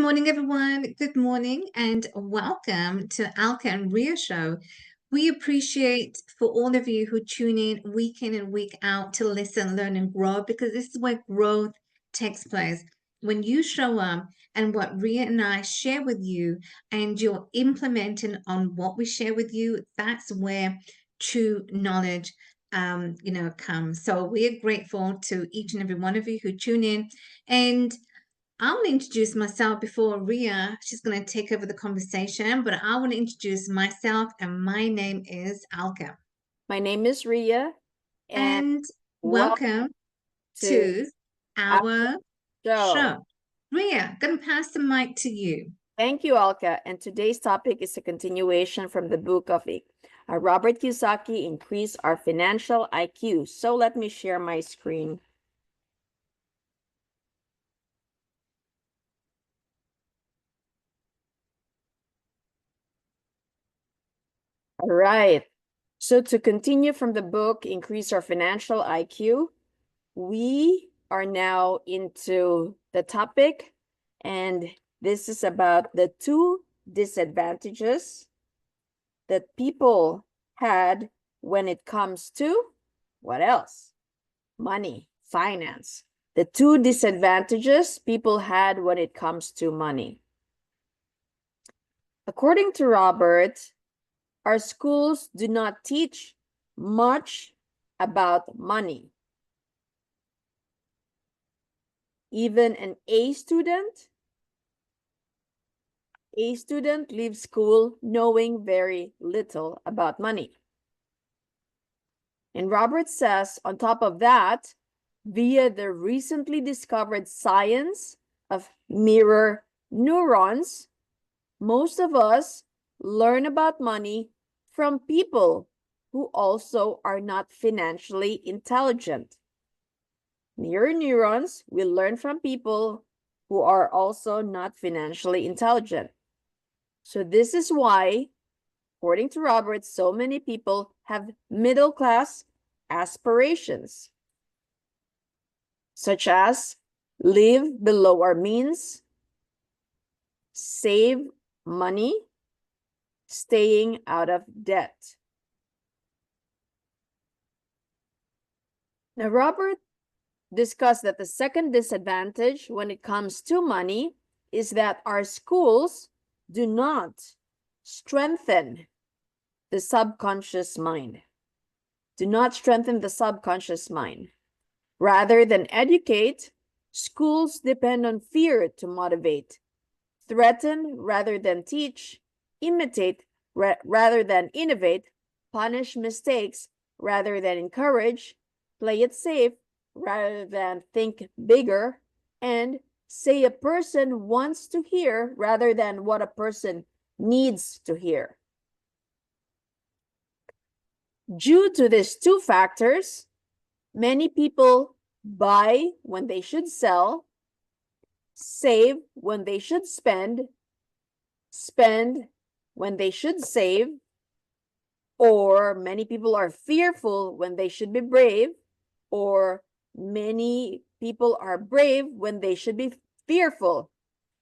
morning, everyone. Good morning and welcome to 𝗥𝗵𝗲 show. We appreciate for all of you who tune in and week out to listen, learn, and grow, because this is where growth takes place. When you show up and what Ria and I share with you and you're implementing on what we share with you, that's where true knowledge comes. So we are grateful to each and every one of you who tune in. And I want to introduce myself before Ria. She's going to take over the conversation, but I want to introduce myself, and my name is 𝗥𝗵𝗲. My name is Ria, and welcome to our show. Ria, going to pass the mic to you. Thank you, 𝗥𝗵𝗲. And today's topic is a continuation from the book of Robert Kiyosaki, Increase Our Financial IQ. So let me share my screen. All right. So to continue from the book, Increase Our Financial IQ, we are now into the topic, and this is about the two disadvantages that people had when it comes to what else? Money, finance. The two disadvantages people had when it comes to money. According to Robert, our schools do not teach much about money. Even an A student leaves school knowing very little about money. And Robert says, on top of that, via the recently discovered science of mirror neurons, most of us learn about money from people who also are not financially intelligent. Mirror neurons will learn from people who are also not financially intelligent. So this is why, according to Robert, so many people have middle-class aspirations, such as live below our means, save money, staying out of debt. Now, Robert discussed that the second disadvantage when it comes to money is that our schools do not strengthen the subconscious mind. Do not strengthen the subconscious mind. Rather than educate, schools depend on fear to motivate, threaten rather than teach, imitate rather than innovate, punish mistakes rather than encourage, play it safe rather than think bigger, and say a person wants to hear rather than what a person needs to hear. Due to these two factors, many people buy when they should sell, save when they should spend when they should save, or many people are fearful when they should be brave, or many people are brave when they should be fearful.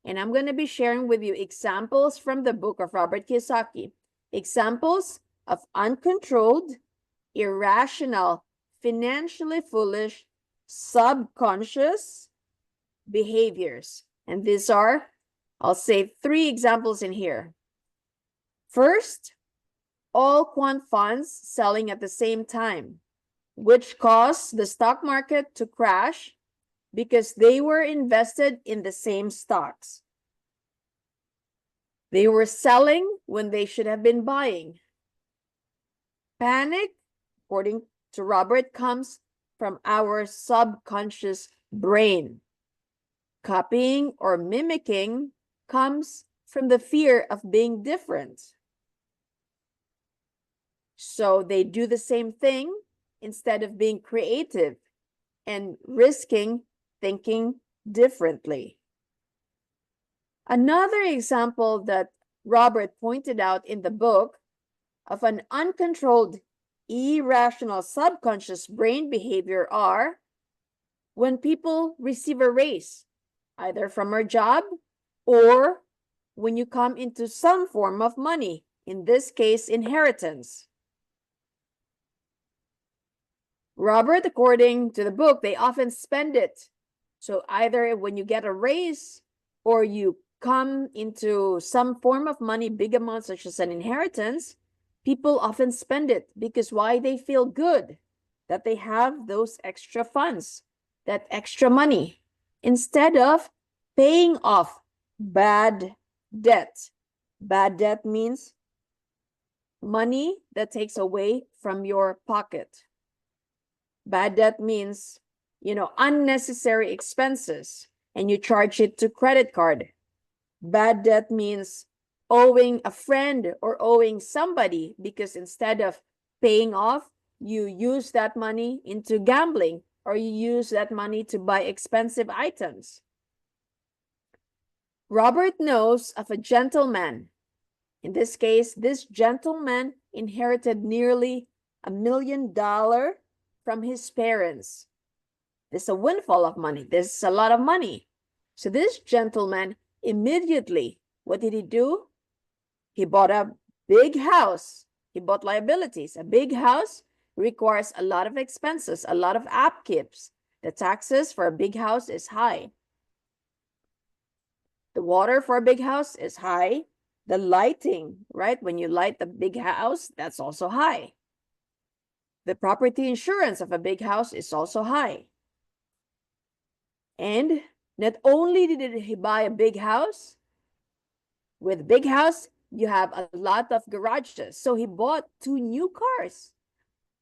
And I'm going to be sharing with you examples from the book of Robert Kiyosaki. Examples of uncontrolled, irrational, financially foolish, subconscious behaviors. And these are, I'll say 3 examples in here. First, all quant funds selling at the same time, which caused the stock market to crash because they were invested in the same stocks. They were selling when they should have been buying. Panic, according to Robert, comes from our subconscious brain. Copying or mimicking comes from the fear of being different. So they do the same thing instead of being creative and risking thinking differently. Another example that Robert pointed out in the book of an uncontrolled, irrational subconscious brain behavior are when people receive a raise, either from our job or when you come into some form of money, in this case, inheritance. Robert, according to the book, they often spend it. So either when you get a raise or you come into some form of money, big amounts such as an inheritance, people often spend it because why? They feel good that they have those extra funds, that extra money, instead of paying off bad debt. Bad debt means money that takes away from your pocket. Bad debt means, unnecessary expenses, and you charge it to credit card. Bad debt means owing a friend or owing somebody because instead of paying off, you use that money into gambling or you use that money to buy expensive items. Robert knows of a gentleman. In this case, this gentleman inherited nearly $1 million from his parents. This is a windfall of money. This is a lot of money. So this gentleman immediately, what did he do? He bought a big house. He bought liabilities. A big house requires a lot of expenses, a lot of upkeeps. The taxes for a big house is high. The water for a big house is high. The lighting, right? When you light the big house, that's also high. The property insurance of a big house is also high. And not only did he buy a big house, with big house, you have a lot of garages. So he bought 2 new cars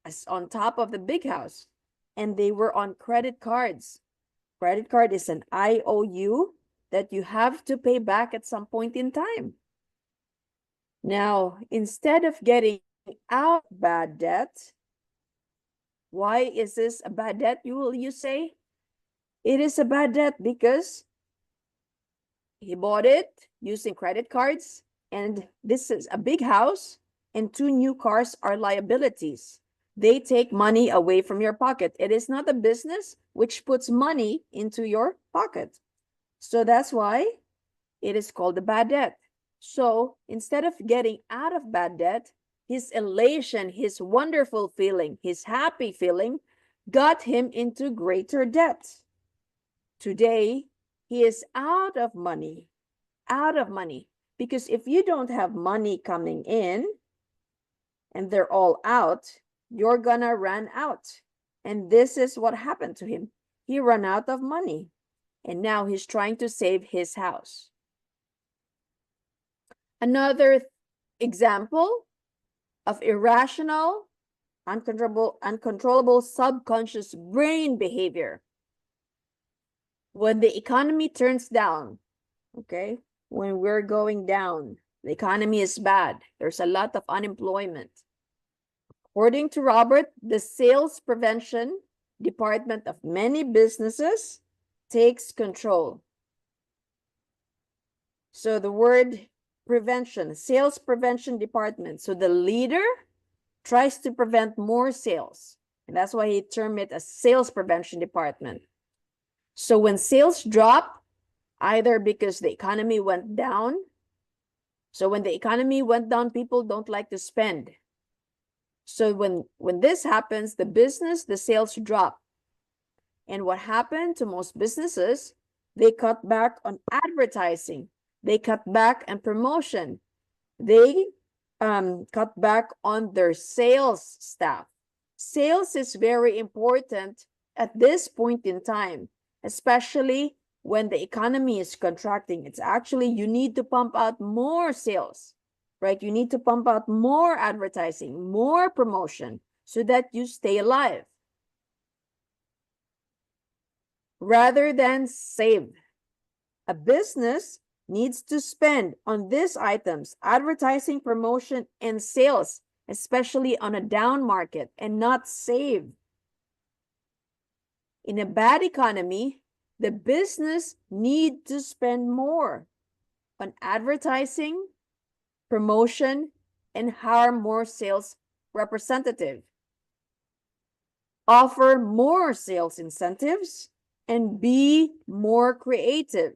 as on top of the big house. And they were on credit cards. Credit card is an IOU that you have to pay back at some point in time. Now, instead of getting out bad debt, why is this a bad debt, you say? It is a bad debt because he bought it using credit cards, and this is a big house, and 2 new cars are liabilities. They take money away from your pocket. It is not a business which puts money into your pocket. So that's why it is called a bad debt. So instead of getting out of bad debt, his elation, his wonderful feeling, his happy feeling got him into greater debt. Today, he is out of money, because if you don't have money coming in and they're all out, you're gonna run out. And this is what happened to him. He ran out of money and now he's trying to save his house. Another example of irrational, uncontrollable subconscious brain behavior. When the economy turns down, okay, when we're going down, the economy is bad, there's a lot of unemployment. According to Robert, the sales prevention department of many businesses takes control. So the word prevention, sales prevention department. So the leader tries to prevent more sales. And that's why he termed it a sales prevention department. So when sales drop, either because the economy went down. So when the economy went down, people don't like to spend. So when this happens, the sales drop. And what happened to most businesses? They cut back on advertising. They cut back on promotion. They cut back on their sales staff. Sales is very important at this point in time, especially when the economy is contracting. It's actually, you need to pump out more sales, right? You need to pump out more advertising, more promotion, so that you stay alive. Rather than save. A business needs to spend on these items, advertising, promotion, and sales, especially on a down market, and not save. In a bad economy, the business need to spend more on advertising, promotion, and hire more sales representative. Offer more sales incentives and be more creative.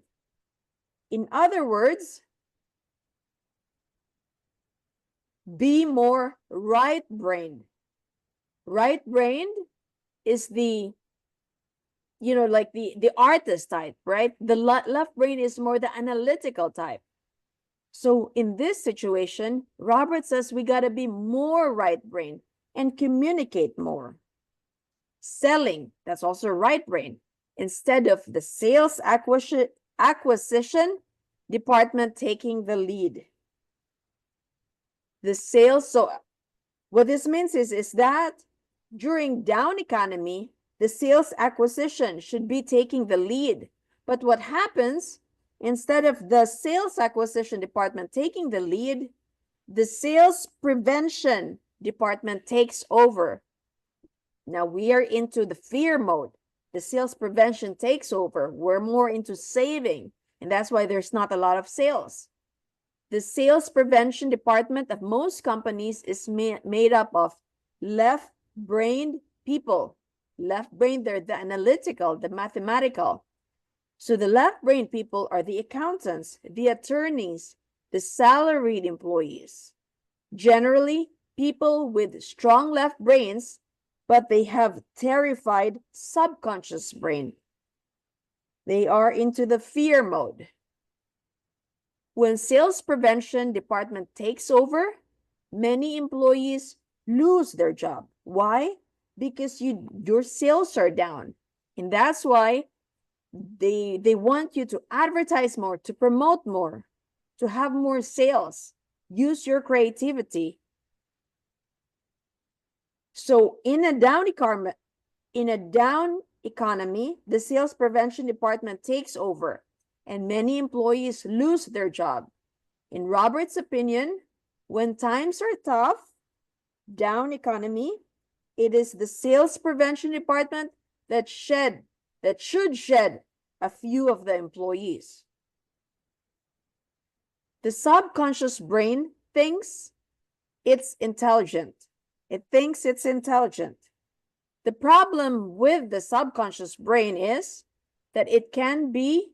In other words, be more right-brained. Right-brained is the, like the artist type, right? The left brain is more the analytical type. So in this situation, Robert says we got to be more right-brained and communicate more. Selling, that's also right brain. Instead of the sales acquisition department taking the lead. The sales, so what this means is that during down economy, the sales acquisition should be taking the lead. But what happens, instead of the sales acquisition department taking the lead, the sales prevention department takes over. Now we are into the fear mode. The sales prevention takes over. We're more into saving, and that's why there's not a lot of sales. The sales prevention department of most companies is made up of left-brained people. Left-brained, they're the analytical, the mathematical. So the left-brained people are the accountants, the attorneys, the salaried employees. Generally, people with strong left brains, but they have terrified subconscious brain. They are into the fear mode. When sales prevention department takes over, many employees lose their job. Why? Because your sales are down. And that's why they want you to advertise more, to promote more, to have more sales. Use your creativity. So in a down economy, the sales prevention department takes over and many employees lose their job. In Robert's opinion, when times are tough, down economy, it is the sales prevention department that should shed a few of the employees. The subconscious brain thinks it's intelligent. It thinks it's intelligent. The problem with the subconscious brain is that it can be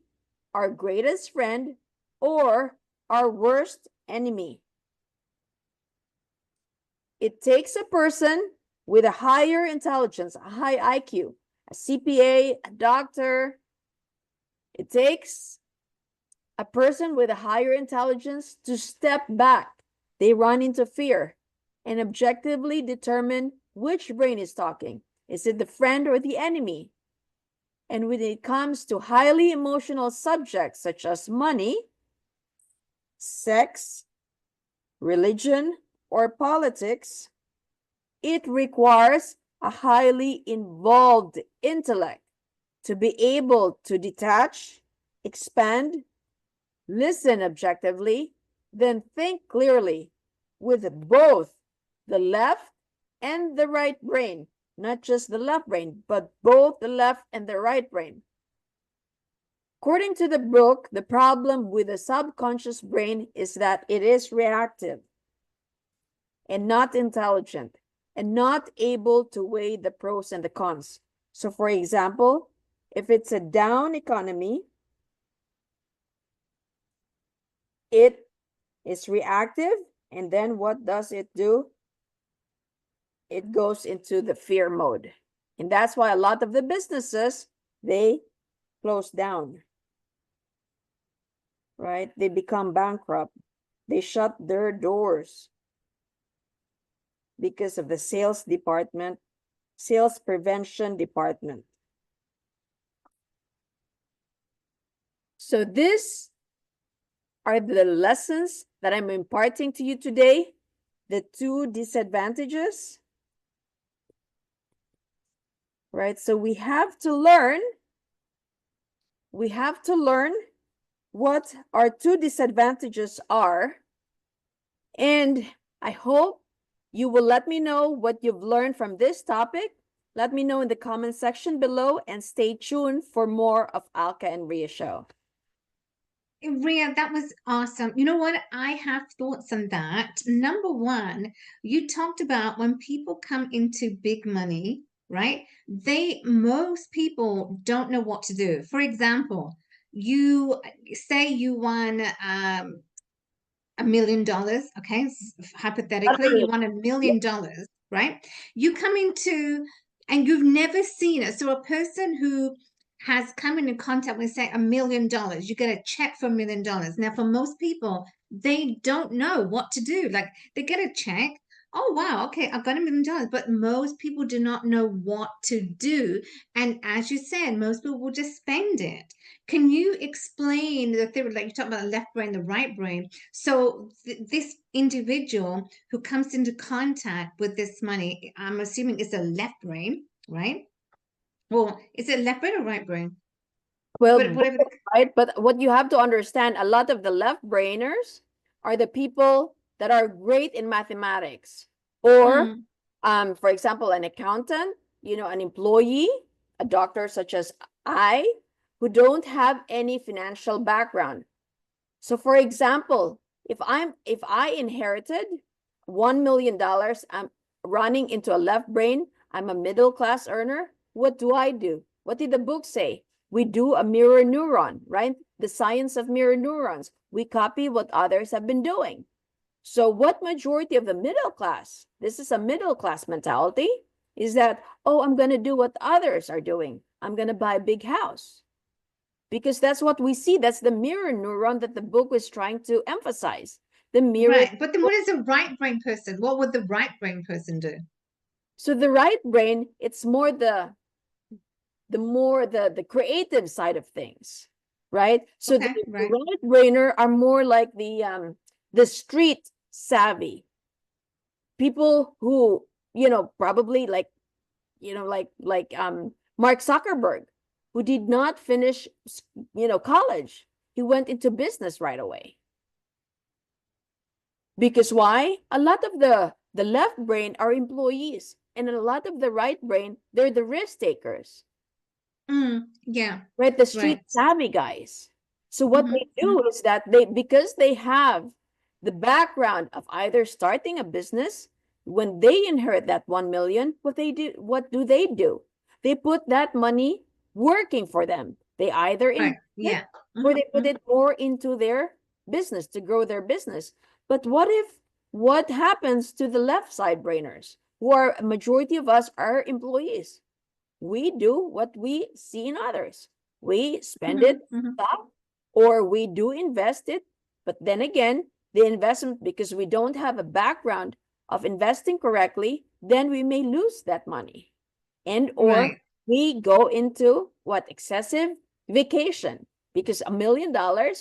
our greatest friend or our worst enemy. It takes a person with a higher intelligence, a high IQ, a CPA, a doctor. It takes a person with a higher intelligence to step back. They run into fear and objectively determine which brain is talking. Is it the friend or the enemy? And when it comes to highly emotional subjects such as money, sex, religion, or politics, it requires a highly involved intellect to be able to detach, expand, listen objectively, then think clearly with both the left and the right brain, not just the left brain, but both the left and the right brain. According to the book, the problem with the subconscious brain is that it is reactive and not intelligent and not able to weigh the pros and the cons. So for example, if it's a down economy, it is reactive, and then what does it do? It goes into the fear mode. And that's why a lot of the businesses, they close down, right? They become bankrupt. They shut their doors because of the sales department, sales prevention department. So these are the lessons that I'm imparting to you today, the two disadvantages, right? So we have to learn what our two disadvantages are. And I hope you will let me know what you've learned from this topic. Let me know in the comment section below and stay tuned for more of Alka and Ria show. Ria, that was awesome. You know what? I have thoughts on that. Number one, you talked about when people come into big money, right? Most people don't know what to do. For example, you say you won $1 million, okay? Hypothetically, you won $1 million, right? You come into, and you've never seen it. So a person who has come into contact with, say, $1 million, you get a check for $1 million. Now, for most people, they don't know what to do. Like, they get a check. Oh, wow, okay, I've got $1 million. But most people do not know what to do. And as you said, most people will just spend it. Can you explain the theory, like you talk about the left brain, the right brain? So this individual who comes into contact with this money, I'm assuming it's a left brain, right? Well, is it left brain or right brain? Well, Whatever. right? But what you have to understand, a lot of the left brainers are the people that are great in mathematics, or for example, an accountant, an employee, a doctor such as I, who don't have any financial background. So for example, if I inherited $1 million, I'm running into a left brain, I'm a middle class earner, what do I do? What did the book say? We do a mirror neuron, right? The science of mirror neurons. We copy what others have been doing. So what majority of the middle class, this is a middle class mentality, is that, oh, I'm going to do what others are doing. I'm going to buy a big house. Because that's what we see. That's the mirror neuron that the book was trying to emphasize. The mirror. Right. But then what is a right brain person? What would the right brain person do? So the right brain, it's more the creative side of things, right? So Okay, the right. right brainer are more like the street savvy people who, probably like Mark Zuckerberg, who did not finish college. He went into business right away. Because why? A lot of the left brain are employees, and a lot of the right brain, they're the risk takers. Yeah. Right, the street savvy guys. So what they do is that because they have the background of either starting a business, when they inherit that 1 million, what do they do? They put that money working for them. They either invest it, or they put it more into their business to grow their business. But what happens to the left side brainers, who are a majority of us are employees? We do what we see in others. We spend it, stop, or we do invest it. But then again, the investment, because we don't have a background of investing correctly, then we may lose that money. And or we go into excessive vacation, because $1 million,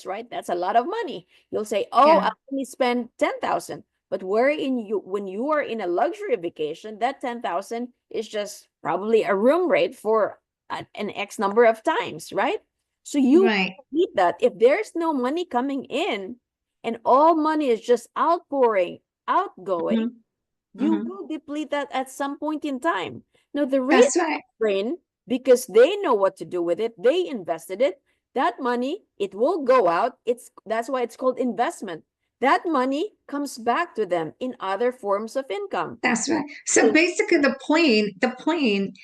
right? That's a lot of money. You'll say, oh, I only spend 10,000. But when you are in a luxury vacation, that 10,000 is just probably a room rate for an X number of times, right? So you need that. If there's no money coming in and all money is just outgoing, you will deplete that at some point in time. Now, the rich brain, because they know what to do with it, they invested it. That money, it will go out. That's why it's called investment. That money comes back to them in other forms of income. That's right. So basically the point,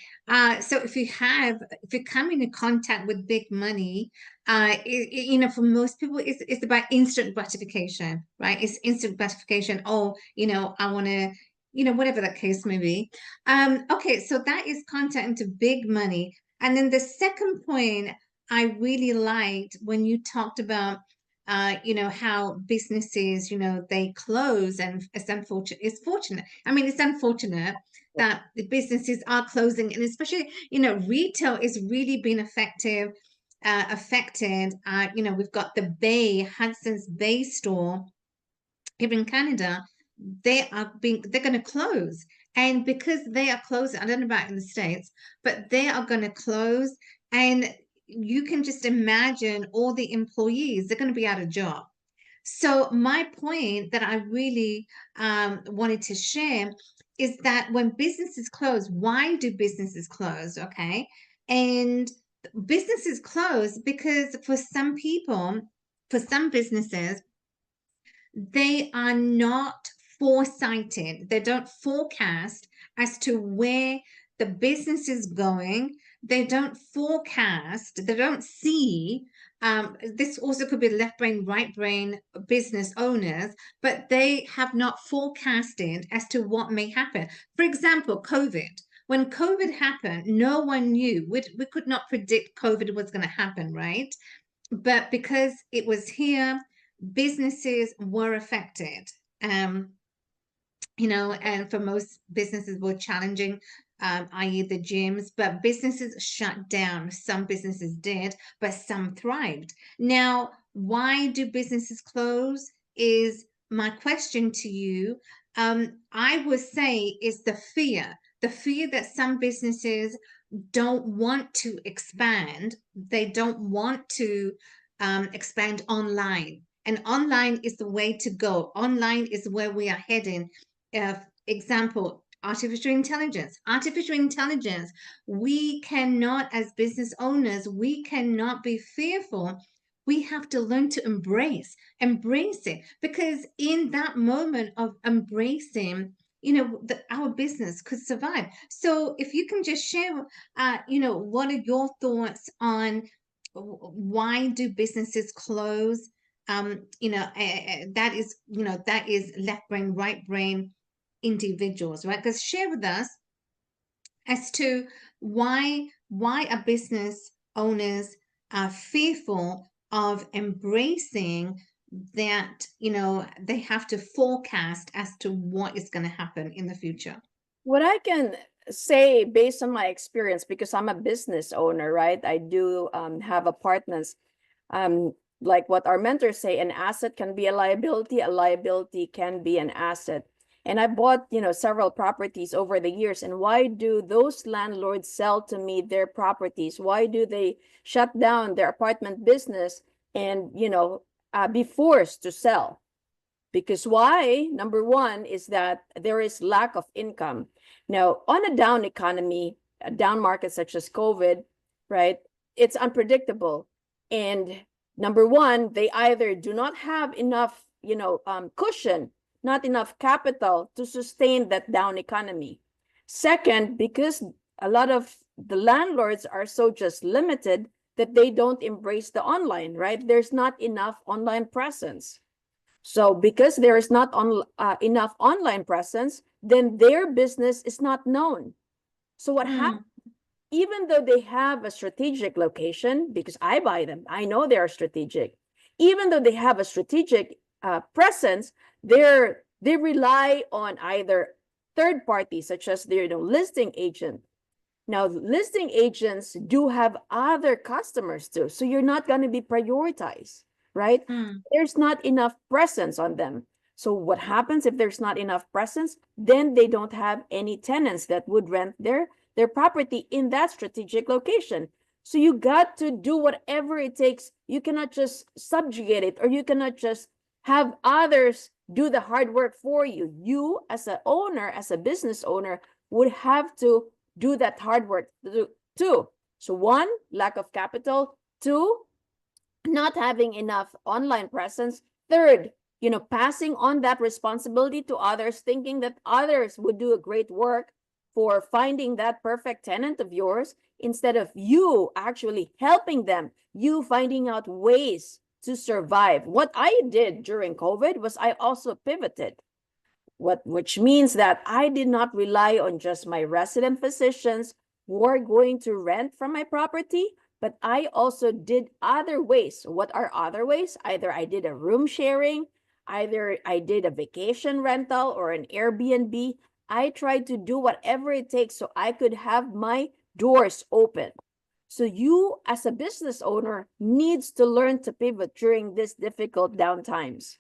so if you come into contact with big money, for most people, it's about instant gratification, right? It's instant gratification. Oh, I want to, whatever that case may be. Okay, so that is contact into big money. And then the second point I really liked when you talked about how businesses, they close, and it's unfortunate. It's unfortunate that the businesses are closing, and especially, retail is really being affected. We've got the Hudson's Bay store here in Canada. They're going to close. And because they are closing, I don't know about in the States, but they are going to close. And you can just imagine all the employees, they're going to be out of job. So my point that I really wanted to share is that when businesses close, why do businesses close? Okay. And businesses close because for some people, for some businesses, they are not foresighted. They don't forecast as to where the business is going. They don't forecast, they don't see this also could be left brain, right brain business owners, but they have not forecasted as to what may happen. For example, COVID. When COVID happened, no one knew. We could not predict COVID was going to happen, right? But because it was here, businesses were affected. And for most businesses were challenging, i.e. the gyms, but businesses shut down. Some businesses did, but some thrived. Now, why do businesses close is my question to you. I would say is the fear that some businesses don't want to expand. They don't want to expand online. And online is the way to go. Online is where we are heading. Example, artificial intelligence. Artificial intelligence, we cannot, as business owners, we cannot be fearful. We have to learn to embrace it, because in that moment of embracing, our business could survive. So if you can just share, what are your thoughts on why do businesses close? That is left brain, right brain individuals, right? Because share with us as to why are business owners fearful of embracing that, they have to forecast as to what is going to happen in the future. What I can say based on my experience, because I'm a business owner, right? I do have apartments. Like what our mentors say, an asset can be a liability can be an asset. And I bought, several properties over the years. And why do those landlords sell to me their properties? Why do they shut down their apartment business and, be forced to sell? Because why? Number one is that there is lack of income. Now, on a down economy, a down market such as COVID, right, it's unpredictable. And number one, they either do not have enough, cushion, not enough capital to sustain that down economy. Second, because a lot of the landlords are so just limited that they don't embrace the online, right? There's not enough online presence. So because there is not enough online presence, then their business is not known. So what happens, even though they have a strategic location, because I buy them, I know they are strategic, even though they have a strategic presence, they rely on either third parties, such as their listing agent. Now, listing agents do have other customers too, so you're not going to be prioritized, right? There's not enough presence on them. So what happens if there's not enough presence? Then they don't have any tenants that would rent their property in that strategic location. So you got to do whatever it takes. You cannot just subjugate it, or you cannot just have others do the hard work for you. You as an owner, as a business owner, would have to do that hard work too. So one, lack of capital. Two, not having enough online presence. Third, passing on that responsibility to others, thinking that others would do a great work for finding that perfect tenant of yours, instead of you actually helping them, you finding out ways to survive. What I did during COVID was I also pivoted, which means that I did not rely on just my resident physicians who are going to rent from my property, but I also did other ways. What are other ways? Either I did a room sharing, either I did a vacation rental or an Airbnb. I tried to do whatever it takes so I could have my doors open. So you as a business owner needs to learn to pivot during these difficult down times.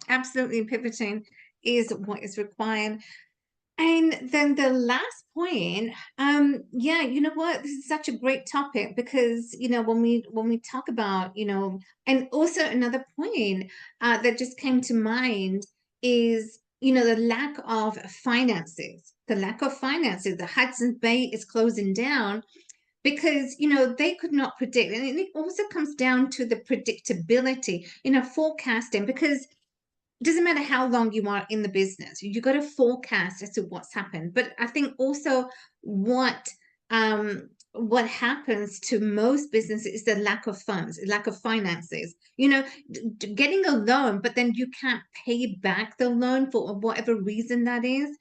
Absolutely, pivoting is what is required. And then the last point, you know what? This is such a great topic, because when we talk about, and also another point that just came to mind is, the lack of finances. The lack of finances. The Hudson Bay is closing down because they could not predict, and it also comes down to the predictability, forecasting, because it doesn't matter how long you are in the business, you got to forecast as to what's happened. But I think also what what happens to most businesses is the lack of funds, lack of finances. You know, getting a loan, but then you can't pay back the loan for whatever reason that is.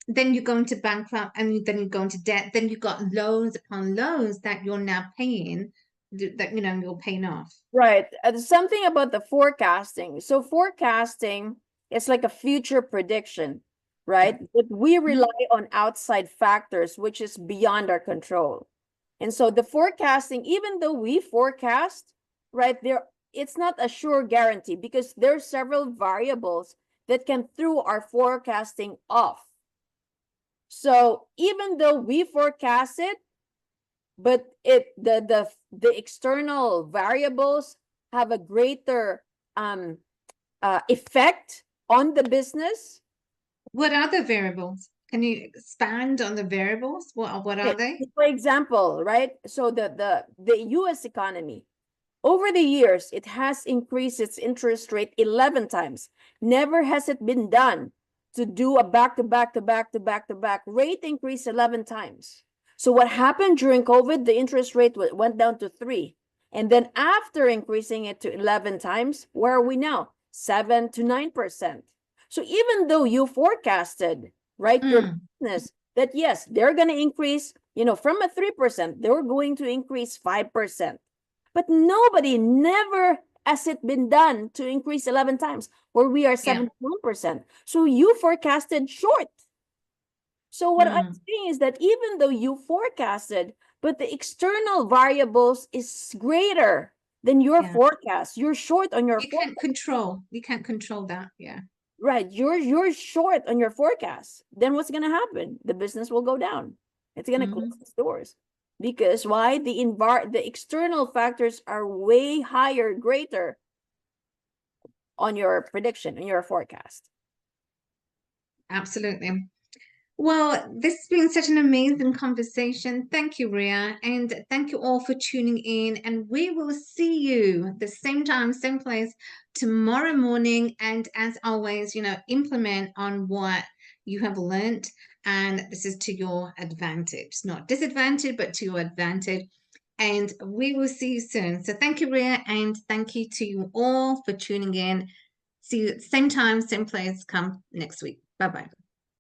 Then you go into bankrupt, and then you go into debt. Then you got loans upon loans that you're now paying, that you're paying off. Right. Something about the forecasting. So forecasting is like a future prediction, right? But we rely on outside factors, which is beyond our control. And so the forecasting, even though we forecast, right, it's not a sure guarantee, because there are several variables that can throw our forecasting off. So even though we forecast it, but the external variables have a greater effect on the business. What are the variables? Can you expand on the variables? What are they? For example, right? So the US economy, over the years, it has increased its interest rate 11 times. Never has it been done to do a back-to-back rate increase 11 times. So what happened during COVID, the interest rate went down to 3. And then after increasing it to 11 times, where are we now? 7 to 9%. So even though you forecasted, right, your business, that yes, they're going to increase, from a 3%, they're going to increase 5%. But never has it been done to increase 11 times, where we are 71%. So you forecasted short. So what I'm saying is that even though you forecasted, but the external variables is greater than your forecast, you're short on your forecast. You can't control that. Yeah. Right. You're short on your forecast. Then what's going to happen? The business will go down. It's going to close its doors. Because why? The external factors are way higher, greater on your prediction, on your forecast. Absolutely. Well, this has been such an amazing conversation. Thank you, Ria. And thank you all for tuning in. And we will see you the same time, same place tomorrow morning. And as always, implement on what you have learned. And this is to your advantage, not disadvantage, but to your advantage. And we will see you soon. So thank you, Ria. And thank you to you all for tuning in. See you at the same time, same place, come next week. Bye-bye.